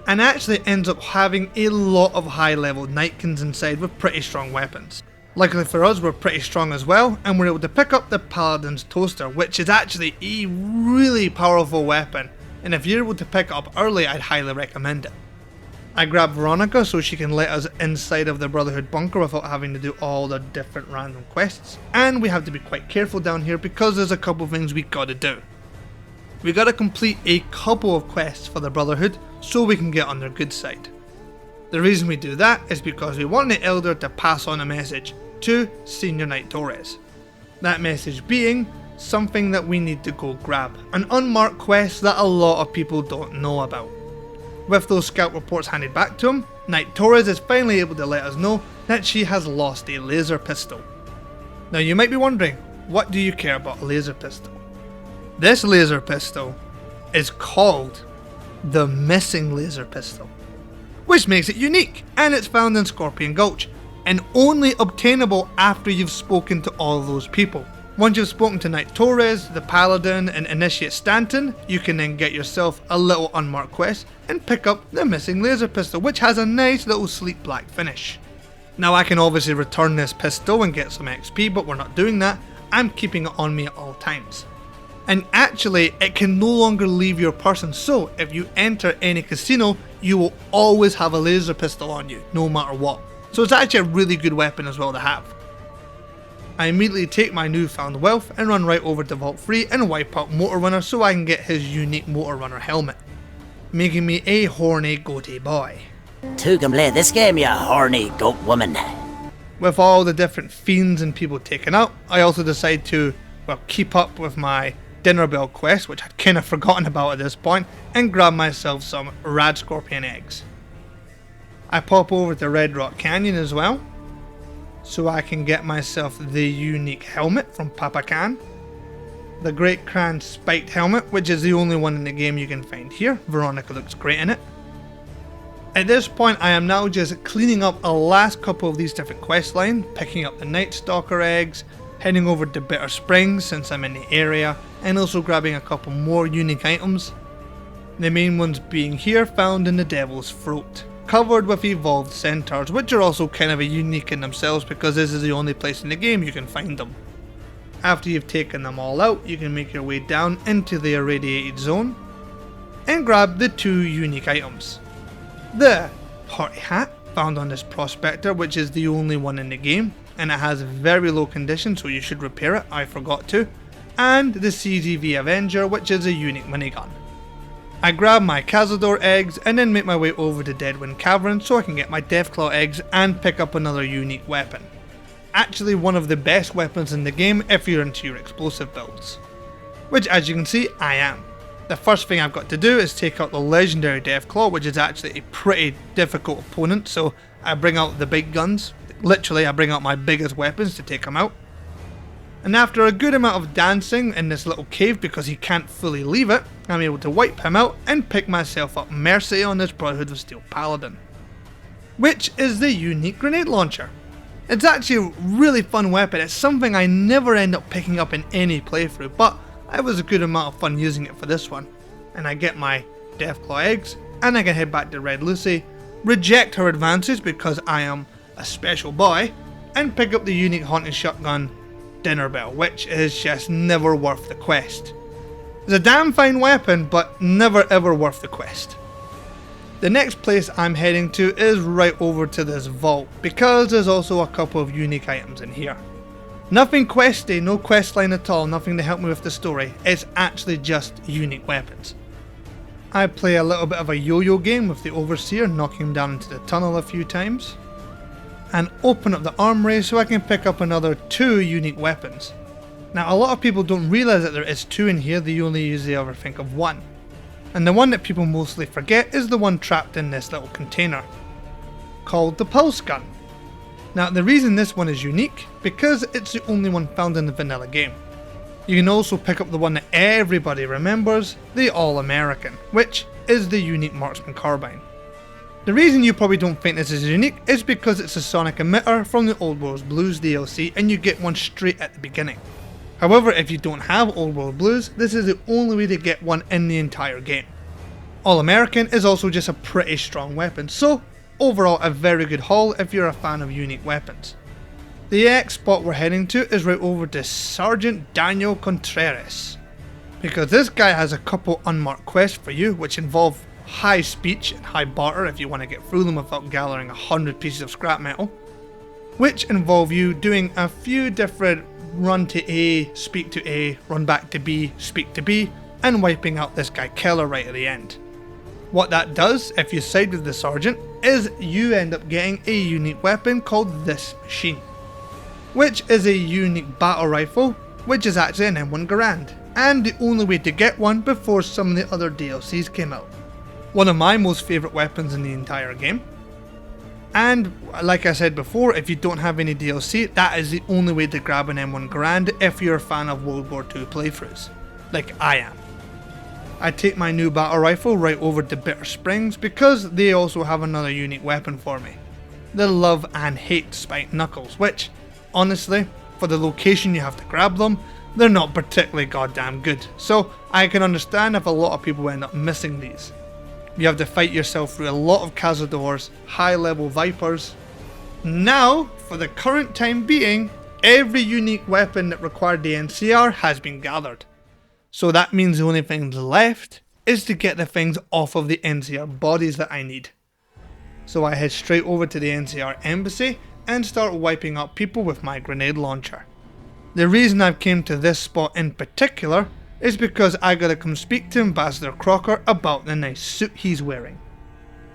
and actually ends up having a lot of high level Nightkins inside with pretty strong weapons. Luckily for us, we're pretty strong as well, and we're able to pick up the Paladin's Toaster, which is actually a really powerful weapon, and if you're able to pick it up early, I'd highly recommend it. I grab Veronica so she can let us inside of the Brotherhood bunker without having to do all the different random quests, and we have to be quite careful down here because there's a couple things we gotta do. We gotta complete a couple of quests for the Brotherhood so we can get on their good side. The reason we do that is because we want the Elder to pass on a message to Senior Knight Torres. That message being something that we need to go grab, an unmarked quest that a lot of people don't know about. With those scout reports handed back to him, Knight Torres is finally able to let us know that she has lost a laser pistol. Now you might be wondering, what do you care about a laser pistol? This laser pistol is called the Missing Laser Pistol, which makes it unique, and it's found in Scorpion Gulch, and only obtainable after you've spoken to all those people. Once you've spoken to Knight Torres, the Paladin, and Initiate Stanton, you can then get yourself a little unmarked quest and pick up the Missing Laser Pistol, which has a nice little sleek black finish. Now I can obviously return this pistol and get some XP, but we're not doing that. I'm keeping it on me at all times. And actually, it can no longer leave your person, so if you enter any casino, you will always have a laser pistol on you, no matter what. So it's actually a really good weapon as well to have. I immediately take my newfound wealth and run right over to Vault 3 and wipe out Motor Runner so I can get his unique Motor Runner helmet, making me a horny goatee boy. To complete this game, you horny goat woman. With all the different fiends and people taken out, I also decide to, well, keep up with my dinner bell quest, which I'd kind of forgotten about at this point, and grab myself some rad scorpion eggs. I pop over to Red Rock Canyon as well, so I can get myself the unique helmet from Papa Can, the Great Cran spiked helmet, which is the only one in the game you can find here. Veronica looks great in it. At this point, I am now just cleaning up a last couple of these different quest lines, picking up the Night Stalker eggs, heading over to Bitter Springs since I'm in the area, and also grabbing a couple more unique items. The main ones being here found in the Devil's Throat, covered with evolved centaurs, which are also kind of unique in themselves because this is the only place in the game you can find them. After you've taken them all out, you can make your way down into the irradiated zone and grab the two unique items. The party hat found on this prospector, which is the only one in the game, and it has very low condition, so you should repair it. I forgot to. And the CGV Avenger, which is a unique minigun. I grab my Cazador eggs and then make my way over to Deadwind Cavern so I can get my Deathclaw eggs and pick up another unique weapon. Actually one of the best weapons in the game if you're into your explosive builds. Which, as you can see, I am. The first thing I've got to do is take out the legendary Deathclaw, which is actually a pretty difficult opponent, so I bring out the big guns. Literally, I bring out my biggest weapons to take him out. And after a good amount of dancing in this little cave because he can't fully leave it, I'm able to wipe him out and pick myself up Mercy on this Brotherhood of Steel Paladin, which is the unique grenade launcher. It's actually a really fun weapon. It's something I never end up picking up in any playthrough, but I was a good amount of fun using it for this one. And I get my Deathclaw eggs, and I can head back to Red Lucy, reject her advances because I am a special boy, and pick up the unique Haunted Shotgun Dinner Bell, which is just never worth the quest. It's a damn fine weapon, but never ever worth the quest. The next place I'm heading to is right over to this vault, because there's also a couple of unique items in here. Nothing questy, no quest line at all, nothing to help me with the story. It's actually just unique weapons. I play a little bit of a yo-yo game with the Overseer, knocking him down into the tunnel a few times, and open up the armory so I can pick up another 2 unique weapons. Now, a lot of people don't realise that there is 2 in here, they only usually ever think of 1. And the one that people mostly forget is the one trapped in this little container, called the Pulse Gun. Now, the reason this one is unique, because it's the only one found in the vanilla game. You can also pick up the one that everybody remembers, the All-American, which is the unique Marksman Carbine. The reason you probably don't think this is unique is because it's a sonic emitter from the Old World Blues DLC and you get one straight at the beginning. However, if you don't have Old World Blues, this is the only way to get one in the entire game. All-American is also just a pretty strong weapon, so overall a very good haul if you're a fan of unique weapons. The next spot we're heading to is right over to Sergeant Daniel Contreras, because this guy has a couple unmarked quests for you which involve high speech and high barter if you want to get through them without gathering 100 pieces of scrap metal, which involve you doing a few different run to A, speak to A, run back to B, speak to B, and wiping out this guy Keller right at the end. What that does, if you side with the sergeant, is you end up getting a unique weapon called this machine, which is a unique battle rifle, which is actually an M1 Garand, and the only way to get one before some of the other DLCs came out. One of my most favourite weapons in the entire game. And like I said before, if you don't have any DLC, that is the only way to grab an M1 Garand if you're a fan of World War II playthroughs, like I am. I take my new battle rifle right over to Bitter Springs because they also have another unique weapon for me. The Love and Hate Spiked Knuckles, which, honestly, for the location you have to grab them, they're not particularly goddamn good, so I can understand if a lot of people end up missing these. You have to fight yourself through a lot of Cazadors, high level Vipers. Now, for the current time being, every unique weapon that required the NCR has been gathered. So that means the only thing left is to get the things off of the NCR bodies that I need. So I head straight over to the NCR embassy and start wiping up people with my grenade launcher. The reason I've came to this spot in particular is because I gotta come speak to Ambassador Crocker about the nice suit he's wearing.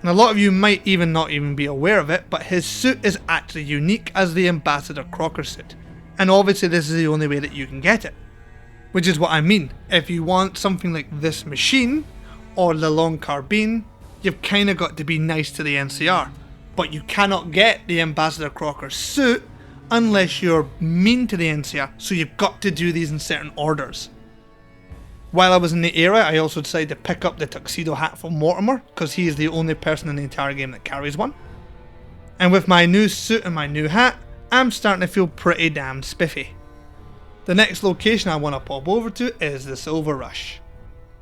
And a lot of you might not even be aware of it, but his suit is actually unique as the Ambassador Crocker suit. And obviously this is the only way that you can get it. Which is what I mean, if you want something like this machine, or the long carbine, you've kinda got to be nice to the NCR. But you cannot get the Ambassador Crocker suit unless you're mean to the NCR, so you've got to do these in certain orders. While I was in the area, I also decided to pick up the tuxedo hat from Mortimer, because he is the only person in the entire game that carries one. And with my new suit and my new hat, I'm starting to feel pretty damn spiffy. The next location I want to pop over to is the Silver Rush.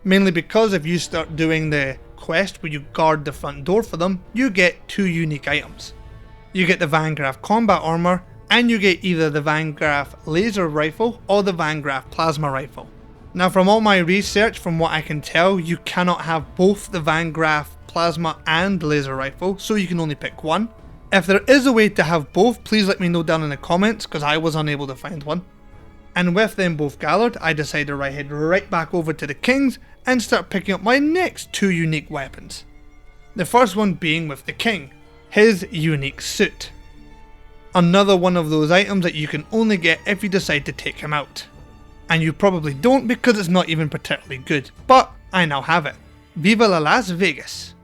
Mainly because if you start doing the quest where you guard the front door for them, you get 2 unique items. You get the Van Graff combat armor, and you get either the Van Graff laser rifle or the Van Graff plasma rifle. Now from all my research, from what I can tell, you cannot have both the Van Graff plasma and laser rifle, so you can only pick one. If there is a way to have both, please let me know down in the comments, because I was unable to find one. And with them both gathered, I decided to head right back over to the King's and start picking up my next 2 unique weapons. The first one being with the King, his unique suit. Another one of those items that you can only get if you decide to take him out. And you probably don't because it's not even particularly good, but I now have it. Viva la Las Vegas.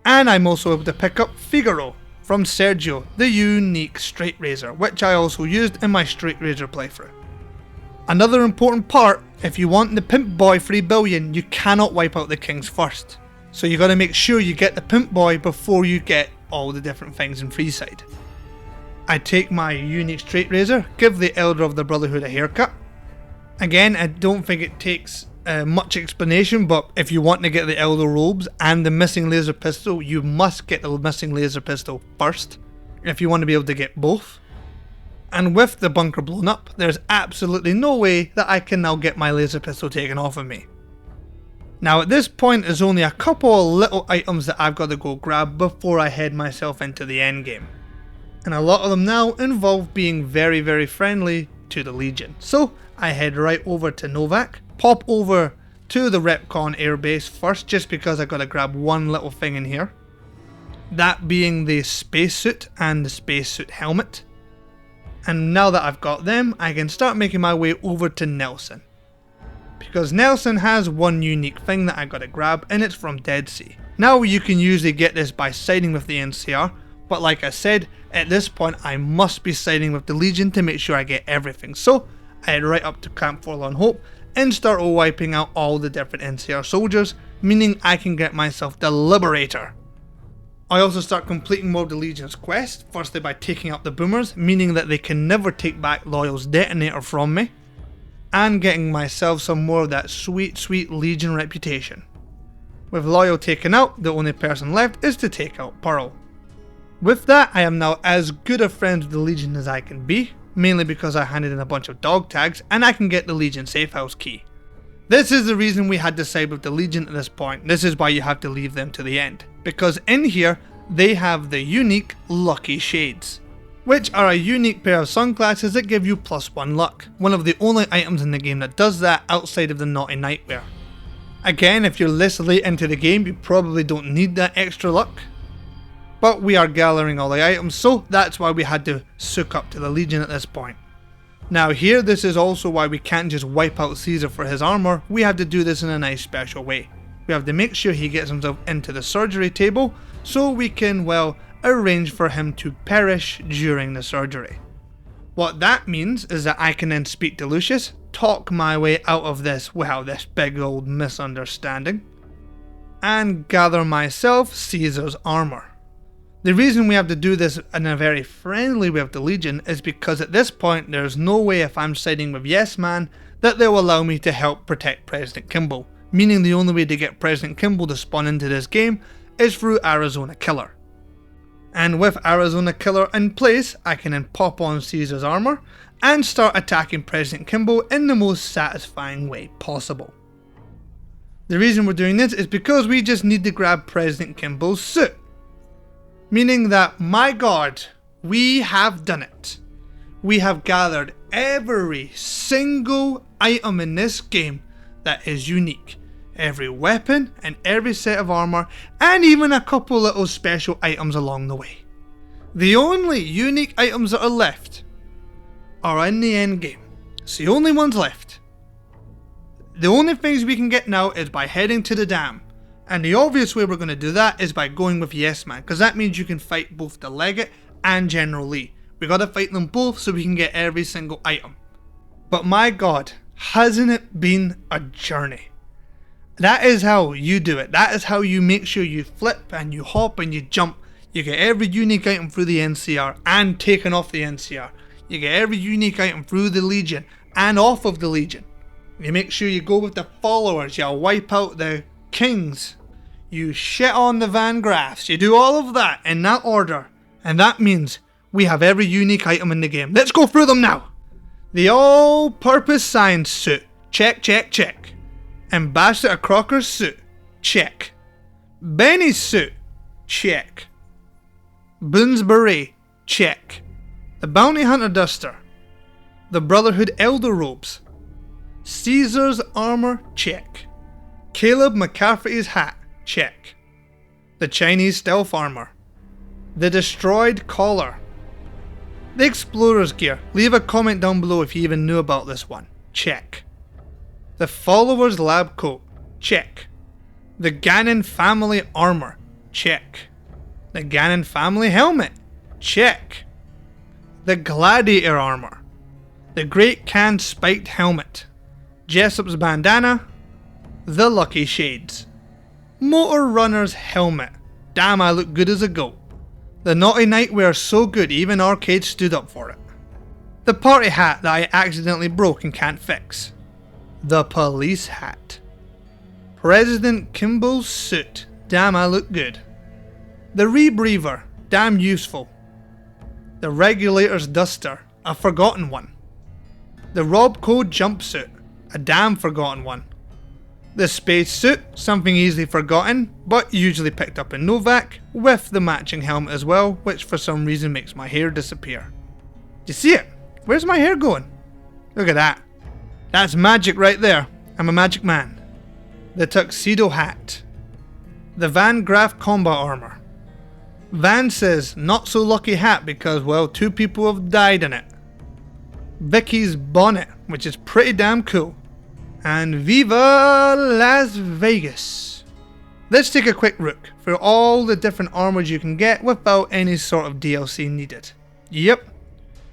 And I'm also able to pick up Figaro from Sergio, the unique straight razor, which I also used in my straight razor playthrough. Another important part, if you want the Pimp Boy 3 billion, you cannot wipe out the Kings first. So you gotta make sure you get the Pimp Boy before you get all the different things in Freeside. I take my unique straight razor, give the Elder of the Brotherhood a haircut. Again, I don't think it takes much explanation, but if you want to get the Elder robes and the missing laser pistol, you must get the missing laser pistol first, if you want to be able to get both. And with the bunker blown up, there's absolutely no way that I can now get my laser pistol taken off of me. Now at this point, there's only a couple of little items that I've got to go grab before I head myself into the endgame. And a lot of them now involve being very, very friendly to the Legion. So I head right over to Novak, pop over to the Recon airbase first, just because I gotta grab one little thing in here. That being the spacesuit and the spacesuit helmet. And now that I've got them, I can start making my way over to Nelson. Because Nelson has one unique thing that I gotta grab, and it's from Dead Sea. Now you can usually get this by siding with the NCR, but like I said, at this point I must be siding with the Legion to make sure I get everything. So I head right up to Camp Forlorn Hope and start wiping out all the different NCR soldiers, meaning I can get myself the Liberator. I also start completing more of the Legion's quest, firstly by taking out the boomers, meaning that they can never take back Loyal's detonator from me, and getting myself some more of that sweet, sweet Legion reputation. With Loyal taken out, the only person left is to take out Pearl. With that, I am now as good a friend with the Legion as I can be, mainly because I handed in a bunch of dog tags and I can get the Legion safe house key. This is the reason we had to side with the Legion at this point. This is why you have to leave them to the end, because in here they have the unique Lucky Shades, which are a unique pair of sunglasses that give you +1 luck, one of the only items in the game that does that outside of the Naughty Nightwear. Again, if you're this late into the game, you probably don't need that extra luck, but we are gathering all the items, so that's why we had to soak up to the Legion at this point. Now here, this is also why we can't just wipe out Caesar for his armor. We have to do this in a nice special way. We have to make sure he gets himself into the surgery table so we can, well, arrange for him to perish during the surgery. What that means is that I can then speak to Lucius, talk my way out of this big old misunderstanding, and gather myself Caesar's armor. The reason we have to do this in a very friendly way with the Legion is because at this point there's no way, if I'm siding with Yes Man, that they'll allow me to help protect President Kimball, meaning the only way to get President Kimball to spawn into this game is through Arizona Killer. And with Arizona Killer in place, I can then pop on Caesar's armor and start attacking President Kimball in the most satisfying way possible. The reason we're doing this is because we just need to grab President Kimball's suit. Meaning that, my god, we have done it. We have gathered every single item in this game that is unique. Every weapon and every set of armor, and even a couple little special items along the way. The only unique items that are left are in the endgame. It's the only ones left. The only things we can get now is by heading to the dam. And the obvious way we're going to do that is by going with Yes Man, because that means you can fight both the Legate and General Lee. We gotta fight them both so we can get every single item. But my god, hasn't it been a journey? That is how you do it. That is how you make sure you flip and you hop and you jump. You get every unique item through the NCR and taken off the NCR. You get every unique item through the Legion and off of the Legion. You make sure you go with the followers. You wipe out the kings. You shit on the Van Graffs. You do all of that in that order. And that means we have every unique item in the game. Let's go through them now. The all-purpose science suit. Check, check, check. Ambassador Crocker's suit. Check. Benny's suit. Check. Boone's beret. Check. The Bounty Hunter duster. The Brotherhood Elder robes. Caesar's armor. Check. Caleb McCafferty's hat. Check. The Chinese stealth armor. The destroyed collar. The explorer's gear. Leave a comment down below if you even knew about this one. Check. The follower's lab coat. Check. The Gannon family armor. Check. The Gannon family helmet. Check. The gladiator armor. The Great Khan spiked helmet. Jessup's bandana. The lucky shades. Motor runner's helmet. Damn, I look good as a goat. The naughty nightwear so good even Arcade stood up for it. The party hat that I accidentally broke and can't fix. The police hat. President Kimball's suit. Damn, I look good. The rebreather. Damn useful. The regulator's duster. A forgotten one. The Rob Code jumpsuit. A damn forgotten one. The space suit, something easily forgotten, but usually picked up in Novak, with the matching helmet as well, which for some reason makes my hair disappear. Do you see it? Where's my hair going? Look at that. That's magic right there. I'm a magic man. The tuxedo hat. The Van Graff combat armor. Van says not so lucky hat because, well, 2 people have died in it. Vicky's bonnet, which is pretty damn cool. And Viva Las Vegas. Let's take a quick look through all the different armors you can get without any sort of DLC needed. Yep.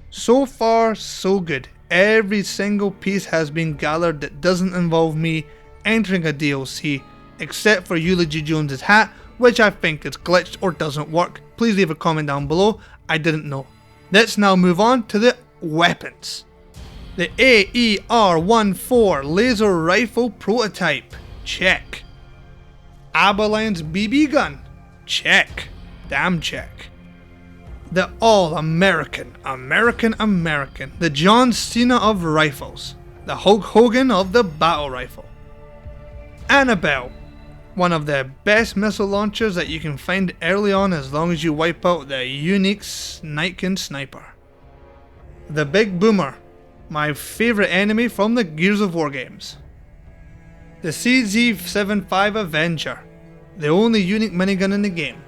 So far, so good. Every single piece has been gathered that doesn't involve me entering a DLC, except for Eulogy Jones's hat, which I think is glitched or doesn't work. Please leave a comment down below. I didn't know. Let's now move on to the weapons. The AER-14 laser rifle prototype. Check. Abeline's BB gun. Check. Damn check. The all-American, the John Cena of rifles. The Hulk Hogan of the battle rifle. Annabelle. One of the best missile launchers that you can find early on as long as you wipe out the unique Nightkin sniper. The Big Boomer. My favourite enemy from the Gears of War games. The CZ-75 Avenger, the only unique minigun in the game.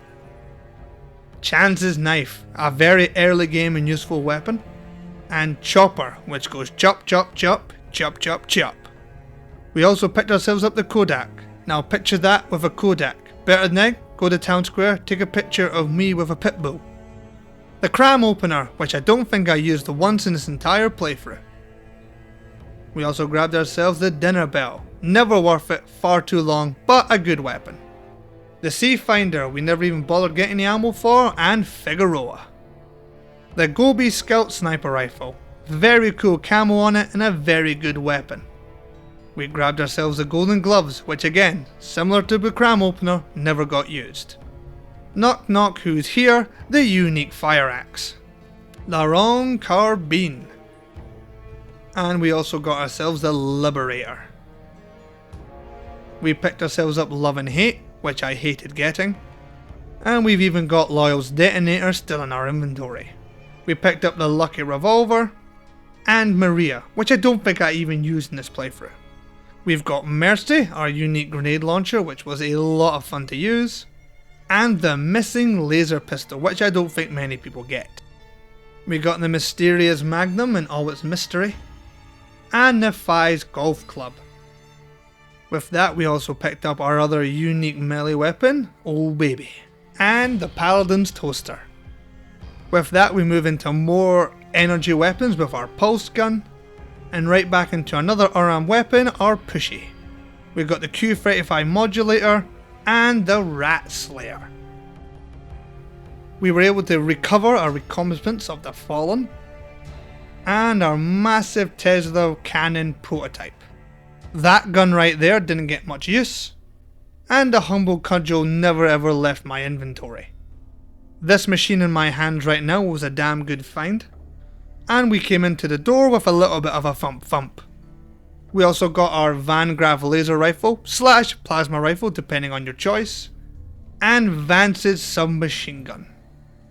Chance's knife, a very early game and useful weapon. And Chopper, which goes chop chop chop, chop chop chop. We also picked ourselves up the Kodak. Now picture that with a Kodak. Better than egg, go to town square, take a picture of me with a pit bull. The cram opener, which I don't think I used once in this entire playthrough. We also grabbed ourselves the dinner bell. Never worth it, far too long, but a good weapon. The Sea Finder, we never even bothered getting the ammo for, and Figueroa. The Gobi Scout Sniper Rifle. Very cool camo on it and a very good weapon. We grabbed ourselves the Golden Gloves, which again, similar to the cram opener, never got used. Knock knock, who's here? The unique fire axe. La Ronde Carbine. And we also got ourselves the Liberator. We picked ourselves up Love and Hate, which I hated getting. And we've even got Loyal's Detonator still in our inventory. We picked up the Lucky Revolver and Maria, which I don't think I even used in this playthrough. We've got Mercy, our unique grenade launcher, which was a lot of fun to use. And the missing laser pistol, which I don't think many people get. We got the mysterious Magnum in all its mystery. And the Fies Golf Club. With that, we also picked up our other unique melee weapon, Oh Baby, and the Paladin's Toaster. With that, we move into more energy weapons with our pulse gun, and right back into another unarmed weapon, our Pushy. We've got the Q35 modulator and the Rat Slayer. We were able to recover our reconnaissance of the Fallen, and our massive Tesla cannon prototype. That gun right there didn't get much use, and the Humble Cudgel never ever left my inventory. This machine in my hands right now was a damn good find, and we came into the door with a little bit of a thump thump. We also got our Van Graaf laser rifle / plasma rifle depending on your choice, and Vance's submachine gun.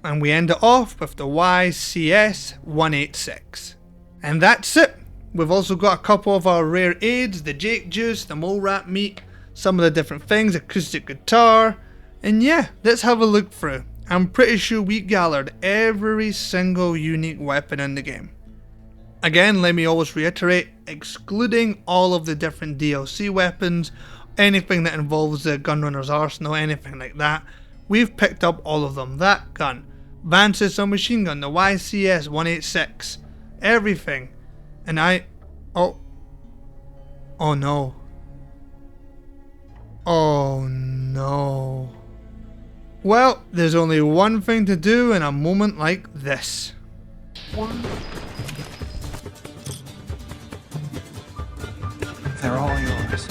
And we end it off with the YCS-186. And that's it! We've also got a couple of our rare aids, the Jake Juice, the Mole Rat Meat, some of the different things, acoustic guitar, and yeah, let's have a look through. I'm pretty sure we gathered every single unique weapon in the game. Again, let me always reiterate, excluding all of the different DLC weapons, anything that involves the Gunrunner's Arsenal, anything like that, we've picked up all of them. That gun, Vance's submachine gun, the YCS-186, everything. And oh no. Oh no. Well, there's only one thing to do in a moment like this. They're all yours.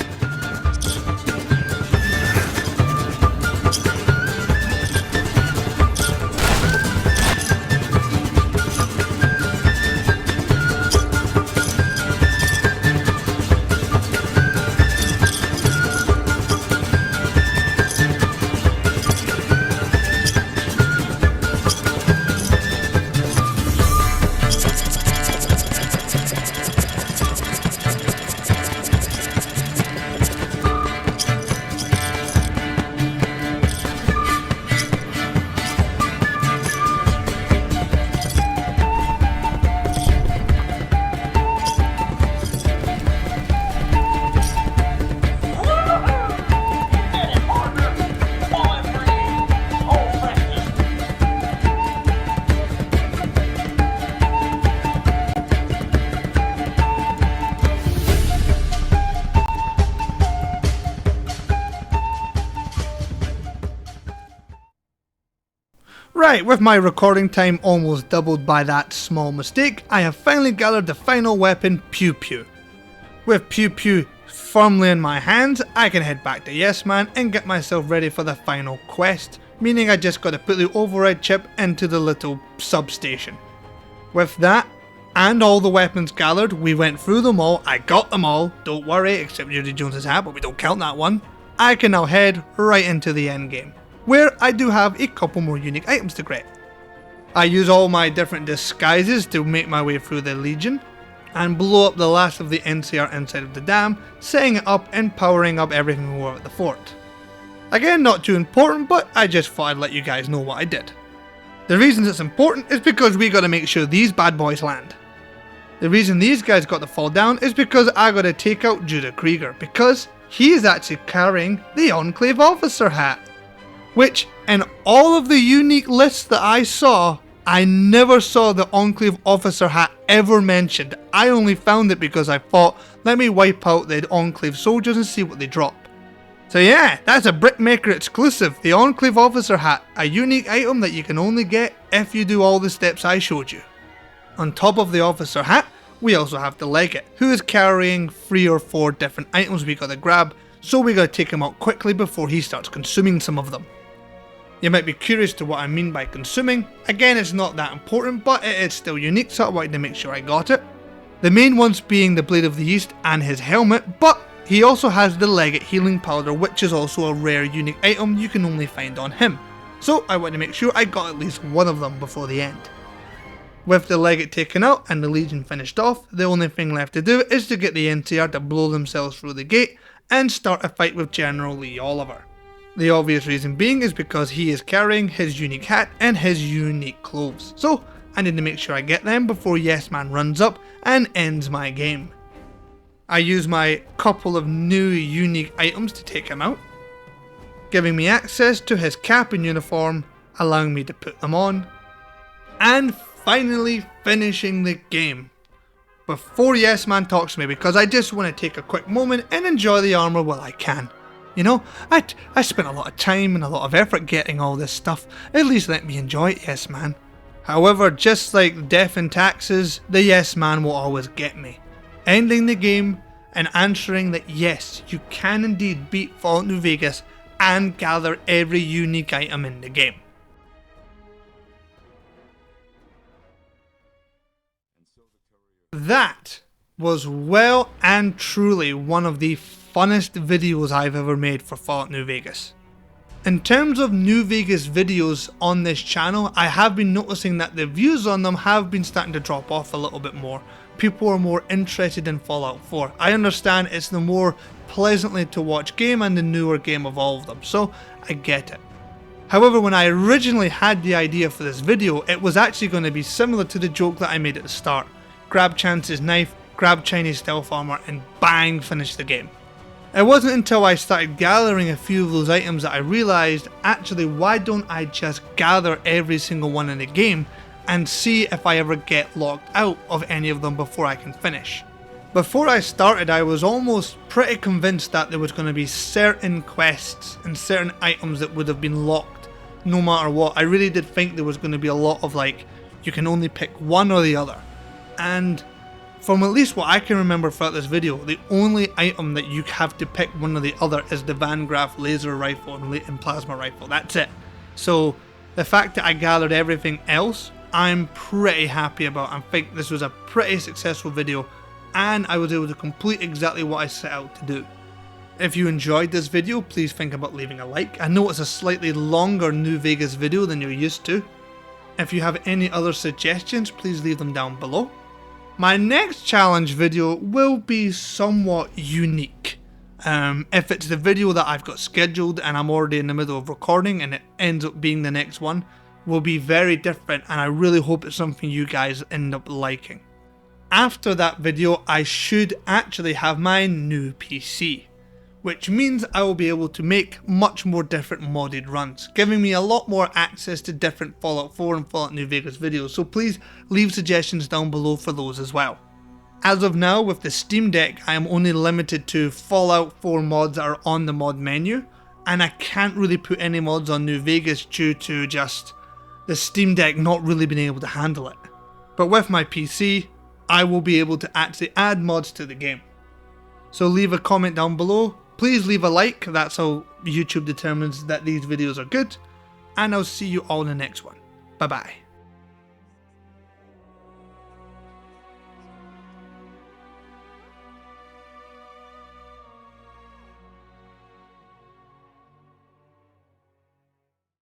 Right, with my recording time almost doubled by that small mistake, I have finally gathered the final weapon, Pew Pew. With Pew Pew firmly in my hands, I can head back to Yes Man and get myself ready for the final quest, meaning I just gotta put the override chip into the little substation. With that, and all the weapons gathered, we went through them all, I got them all, don't worry, except Judy Jones's hat, but we don't count that one. I can now head right into the endgame, where I do have a couple more unique items to get. I use all my different disguises to make my way through the Legion, and blow up the last of the NCR inside of the dam, setting it up and powering up everything we were at the fort. Again, not too important, but I just thought I'd let you guys know what I did. The reason it's important is because we gotta make sure these bad boys land. The reason these guys got to fall down is because I gotta take out Judah Krieger, because he is actually carrying the Enclave officer hat. which in all of the unique lists that I saw, I never saw the Enclave officer hat ever mentioned. I only found it because I thought, let me wipe out the Enclave soldiers and see what they drop. So yeah, that's a Brickmaker exclusive, the Enclave officer hat, a unique item that you can only get if you do all the steps I showed you. On top of the officer hat, we also have the Legate, who is carrying 3 or 4 different items we gotta grab, so we gotta take him out quickly before he starts consuming some of them. You might be curious to what I mean by consuming. Again, it's not that important, but it is still unique, so I wanted to make sure I got it. The main ones being the Blade of the East and his helmet, but he also has the Legate healing powder, which is also a rare unique item you can only find on him. So I wanted to make sure I got at least one of them before the end. With the Legate taken out and the Legion finished off, the only thing left to do is to get the NCR to blow themselves through the gate and start a fight with General Lee Oliver. The obvious reason being is because he is carrying his unique hat and his unique clothes, so I need to make sure I get them before Yes Man runs up and ends my game. I use my couple of new unique items to take him out, giving me access to his cap and uniform, allowing me to put them on, and finally finishing the game. Before Yes Man talks to me, because I just want to take a quick moment and enjoy the armor while I can. You know, I spent a lot of time and a lot of effort getting all this stuff, at least let me enjoy it, Yes Man. However, just like death and taxes, the Yes Man will always get me, ending the game and answering that yes, you can indeed beat Falloutnewvegas and gather every unique item in the game. That was well and truly one of the funnest videos I've ever made for Falloutnewvegas. In terms of New Vegas videos on this channel, I have been noticing that the views on them have been starting to drop off a little bit more. People are more interested in Fallout 4. I understand it's the more pleasantly to watch game and the newer game of all of them, so I get it. However, when I originally had the idea for this video, it was actually going to be similar to the joke that I made at the start. Grab Chance's knife, grab Chinese stealth armor, and bang, finish the game. It wasn't until I started gathering a few of those items that I realised, actually, why don't I just gather every single one in the game and see if I ever get locked out of any of them before I can finish. Before I started, I was almost pretty convinced that there was going to be certain quests and certain items that would have been locked no matter what. I really did think there was going to be a lot of like, you can only pick one or the other. And from at least what I can remember throughout this video, the only item that you have to pick one or the other is the Van Graff laser rifle and plasma rifle. That's it. So the fact that I gathered everything else, I'm pretty happy about. I think this was a pretty successful video and I was able to complete exactly what I set out to do. If you enjoyed this video, please think about leaving a like. I know it's a slightly longer New Vegas video than you're used to. If you have any other suggestions, please leave them down below. My next challenge video will be somewhat unique. If it's the video that I've got scheduled and I'm already in the middle of recording and it ends up being the next one, will be very different, and I really hope it's something you guys end up liking. After that video, I should actually have my new PC, which means I will be able to make much more different modded runs, giving me a lot more access to different Fallout 4 and Falloutnewvegas videos, so please leave suggestions down below for those as well. As of now, with the Steam Deck, I am only limited to Fallout 4 mods that are on the mod menu, and I can't really put any mods on New Vegas due to just the Steam Deck not really being able to handle it. But with my PC, I will be able to actually add mods to the game. So leave a comment down below. Please leave a like, that's how YouTube determines that these videos are good, and I'll see you all in the next one. Bye bye.